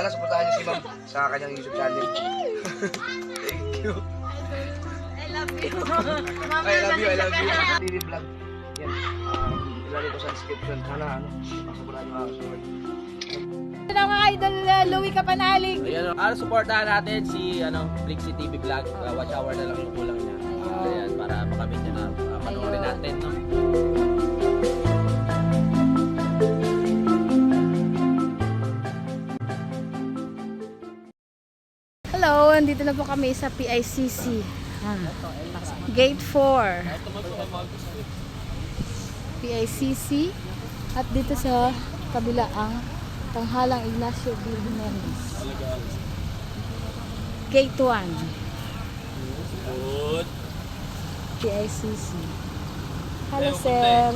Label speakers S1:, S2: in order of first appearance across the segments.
S1: Sana supportahan niyo si ma'am sa kanyang YouTube channel. Thank you.
S2: I love you.
S1: I love you. TV vlog. Yan. Ilalagay ko sa description. Sana supportahan niyo mga support.
S2: Ito na mga idol, Louie Kapanalig.
S3: Ayan, supportahan natin si Flixie TV Vlog. Watch hour na lang yung kulang niya. Ayan, para makamit niya na panoorin natin, no?
S2: Hello, andito na po kami sa PICC. Gate 4. PICC. At dito sa kabila ang Tanghalang Ignacio B. Jimenez. Gate 1.
S3: Good.
S2: PICC. Hello, sir.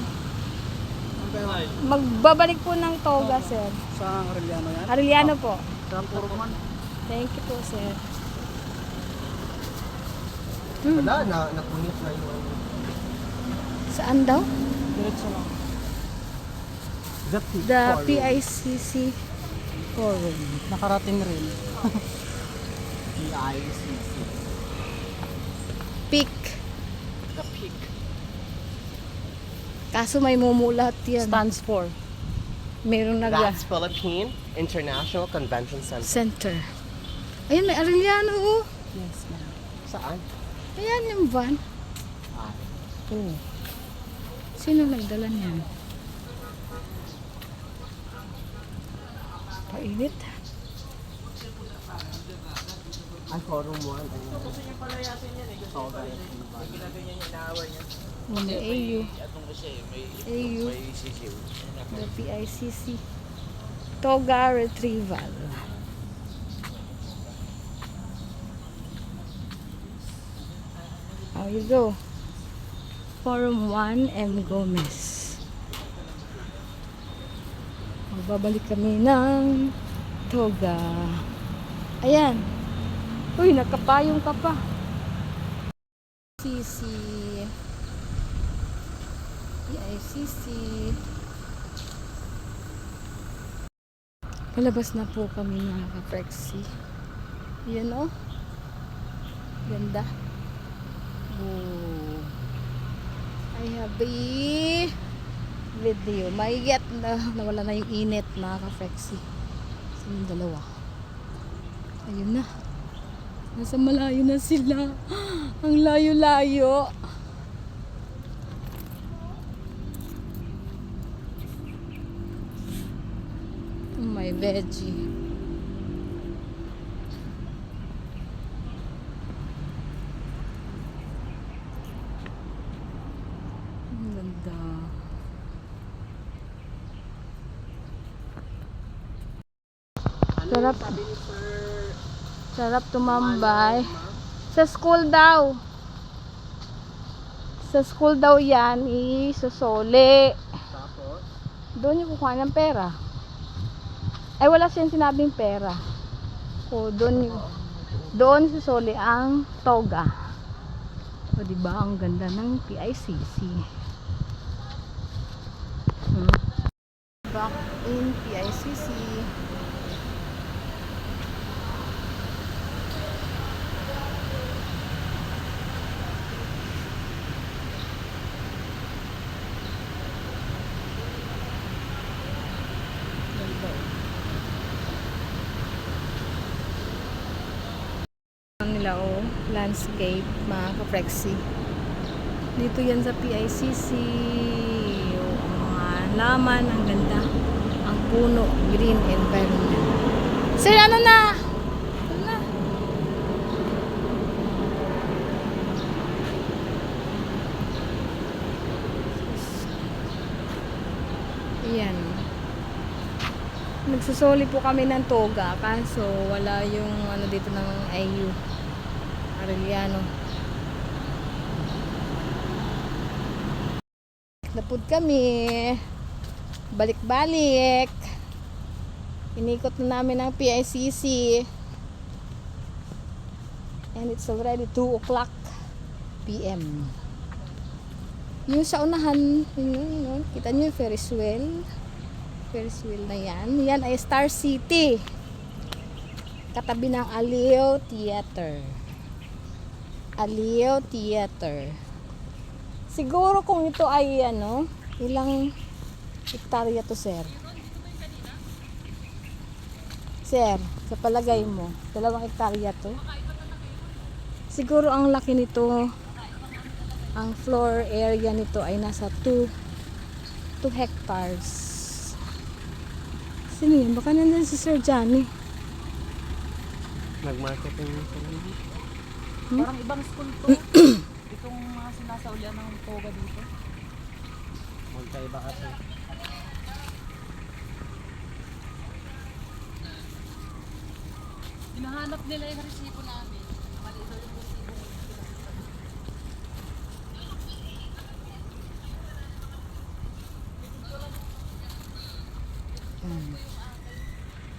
S2: Magbabalik po ng toga, sir.
S4: Sa Arellano yan?
S2: Arellano po.
S4: Saan puro man?
S2: Thank you po, sir.
S1: Wala, napunit na yung
S2: Saan daw?
S4: Diretso lang.
S2: The PICC Forum.
S4: Nakarating rin. PICC.
S2: Peak.
S4: The peak.
S2: Kaso may mumulat yan.
S4: Stands for?
S2: Merong
S5: That's Philippine International Convention Center.
S2: center. Ayun, may Arellano, oh.
S4: Yes, ma'am.
S5: Saan?
S2: Ayan yung van.
S4: Oh.
S2: Sino nagdala niyan? Painit.
S5: Ay, Forum 1.
S2: Muna AU.
S3: Atong kasi,
S2: AU.
S3: may sisiw.
S2: The PICC. Toga Retrieval. How you go? Forum 1 M. Gomez. Magbabalik kami ng Toga. Ayan. Uy, nakapayong ka pa. PICC. PICC. Palabas na po kami mga ka-Flexi. Yan o. Ganda. Oh. I have a video. May get na nawala na yung init mga ka-Flexi. Sa yung dalawa. Ayun na. Nasa malayo na sila. Ang layo-layo. May veggie. Ang ganda. Sarap. Sarap tumambay. Sa school daw. Sa school daw yan, isusoli.
S5: Tapos?
S2: Doon yung kukuha ng pera. Ay, wala siyang sinabing pera. O, doon susuli ang toga. O, diba? Ang ganda ng PICC. Back in PICC. Nila landscape mga ka-Flexi. Dito yan sa PICC. Ang mga laman, ang ganda. Ang puno, green environment. Sir, ano na? Ano na? Ayan. Nagsusoli po kami ng toga kaso wala yung ano dito ng AU Arellano. Napud kami. Balik-balik. Inikot na namin ang PICC. And it's already 2 o'clock PM. Yung sa unahan, yun, kita nyo yung Ferris wheel. Ferris wheel na yan. Yan ay Star City. Katabi ng Aliw Theater. Aliw Theater. Siguro kung ito ay ano, ilang hektarya to, sir? Sir, sa palagay mo, 2 hektarya to? Siguro ang laki nito, ang floor area nito ay nasa 2 hectares. Sino yun? Baka nandun si Sir Johnny.
S5: Nag-marketing yung sarili.
S4: Parang ibang school to. Itong mga sinasaulian ng toga dito.
S5: Magkaiba kasi.
S4: Hinahanap nila yung resibo namin. Mali daw yung resibo.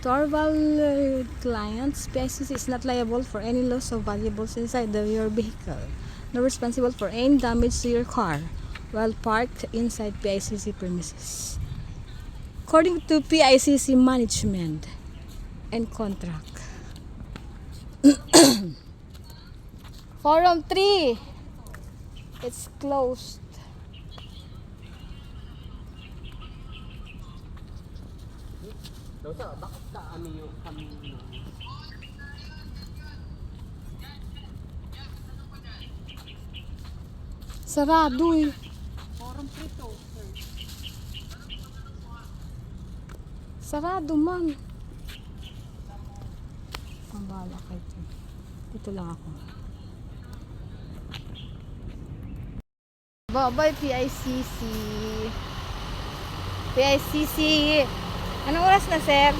S2: To our clients, PICC is not liable for any loss of valuables inside your vehicle, nor responsible for any damage to your car while parked inside PICC premises. According to PICC management and contract. Forum 3, it's closed.
S5: Dosa, bakit kami yung kami yung...
S2: Sarado eh.
S4: Forum 3 to.
S2: Sarado man. Ang bahala kayo dyan. Dito lang ako. Bye-bye PICC. PICC. Anong oras na, sir?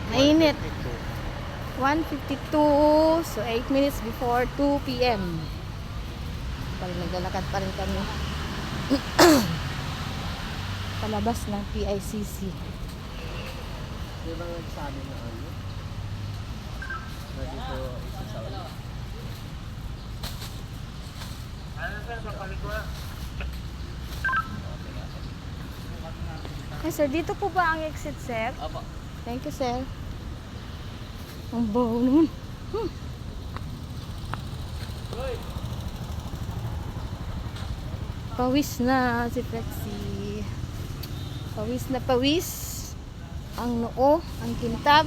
S2: Mainit. 1:52. So, 8 minutes before 2 p.m. Parang naglalakad pa rin kami. Palabas ng PICC.
S5: Di ba nagsabi na ano? Na dito isa sa wala.
S2: Ay, sir, dito po ba ang exit, sir?
S3: Opo.
S2: Thank you, sir. Ang baho nun. Pawis na si Flexi. Pawis na pawis. Ang noo, ang kintab.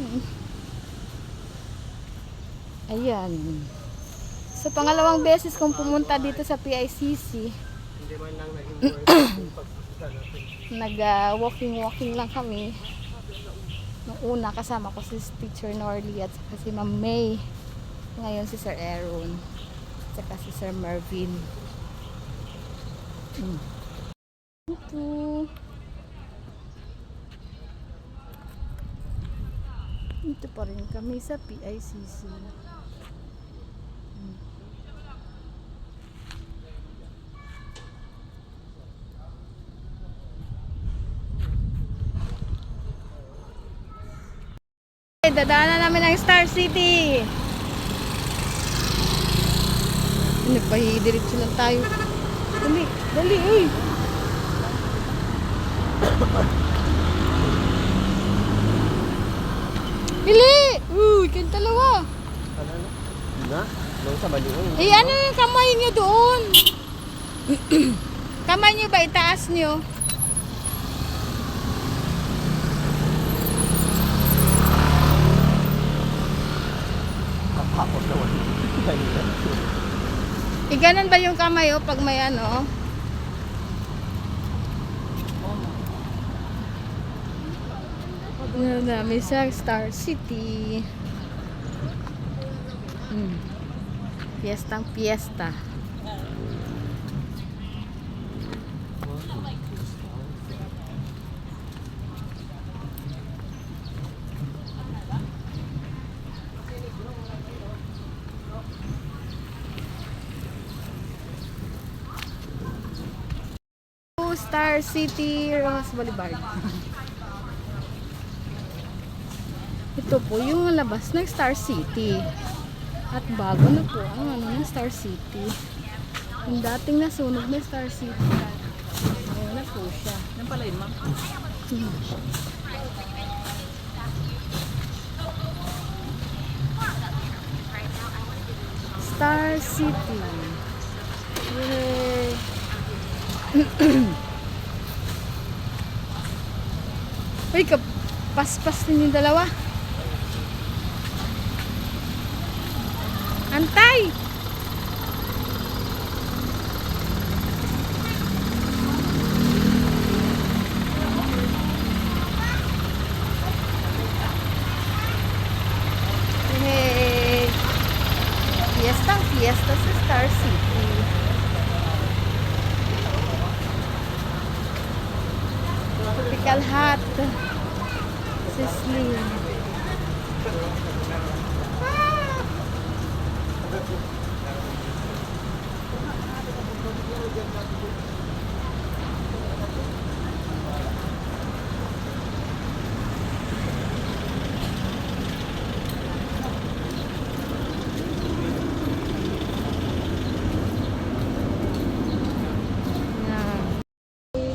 S2: Ayan. So, pangalawang beses kong pumunta dito sa PICC.
S5: Hindi man lang naging worth yung pagpunta natin.
S2: Nag-walking lang kami. Nung una kasama ko si Teacher Norly at saka si Ma'am May. Ngayon si Sir Aaron. At saka si Sir Mervin. Ito pa rin kami sa PICC. Dadaanan namin ang Star City. Nagpahidiretso lang tayo. Dali, dali, uy. Dili! Uy, kayong dalawa.
S5: Ano na? Na? Doon sa baliwan.
S2: Eh, ano yung kamay nyo doon? Kamay nyo ba itaas nyo?
S5: Kapapot naman.
S2: Eh, ganun ba yung kamay pag may ano? Dami sa Star City. Fiestang fiesta. Star City Rose Boulevard. Ito po yung labas ng Star City. At bago na po ang ano ng Star City. Yung dating nasunog na Star City. Ngayon po siya.
S4: Yan pala yun, ma'am.
S2: Star City. Yay! Uy, paspas din yung dalawa. Antay! Hey! Fiesta sa Star City. Tropical hot. Sizzling.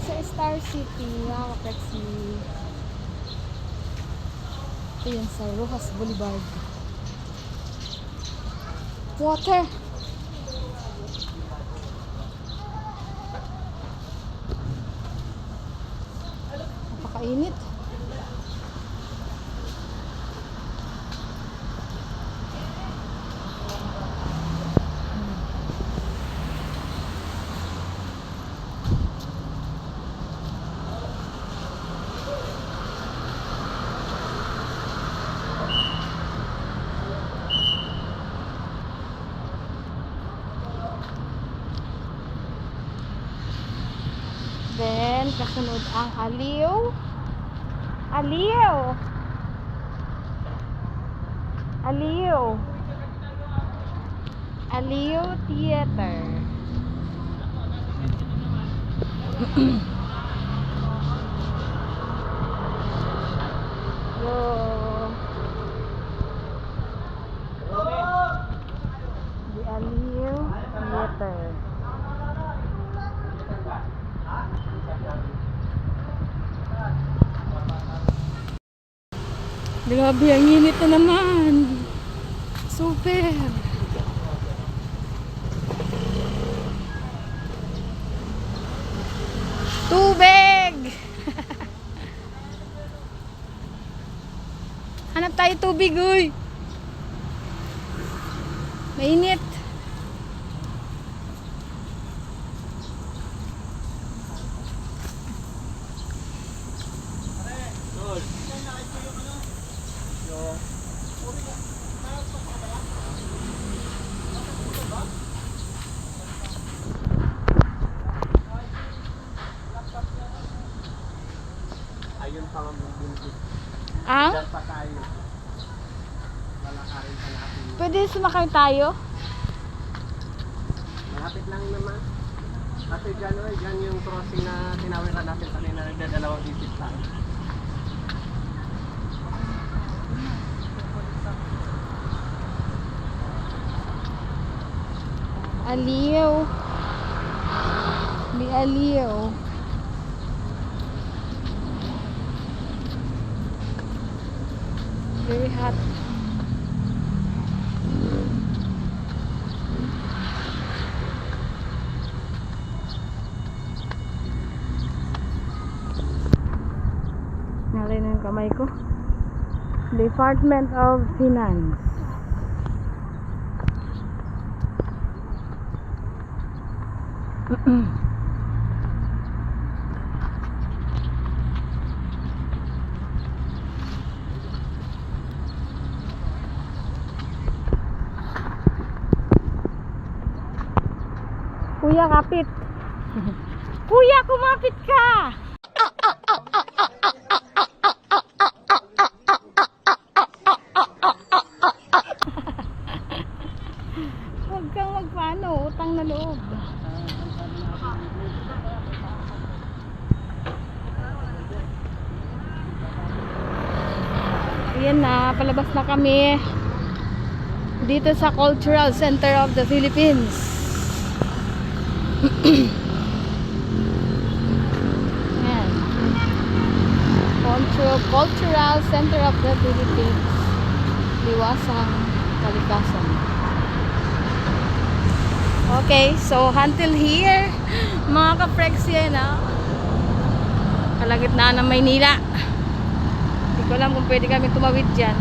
S2: Sa Star City, nakaka-taxi. Ito yun sa Rojas Boulevard. Water! Napakainit. Then, kasunod ang Aliw. Aliw! Aliw! Aliw Theater. Go! The Aliw Theater. Grabe, ang init na naman. Super. Tubig! Hanap tayo tubig, uy. Mainit.
S5: Ayun pa ang bundok.
S2: Ang?
S5: Diyan pa tayo. Lalakarin pa natin.
S2: Pwede sumakay tayo?
S5: Malapit lang naman. Kasi dyan, oy, dyan yung crossing na tinawiran natin kanina, nagdadalawang isip tayo.
S2: Aliw. Di aliw. Very hot. Nalay na yung kamay ko. Department of Finance. Kuya, kapit. Kuya, kumapit ka. Huwag kang magpaano, utang na loob. Ayan na, palabas na kami dito sa Cultural Center of the Philippines. Cultural Center of the Philippines. Liwasang Kalikasan. Okay, so until here, mga ka-Frexie na kalagitnaan ng Maynila. Hindi ko alam kung pwede kami tumawid dyan.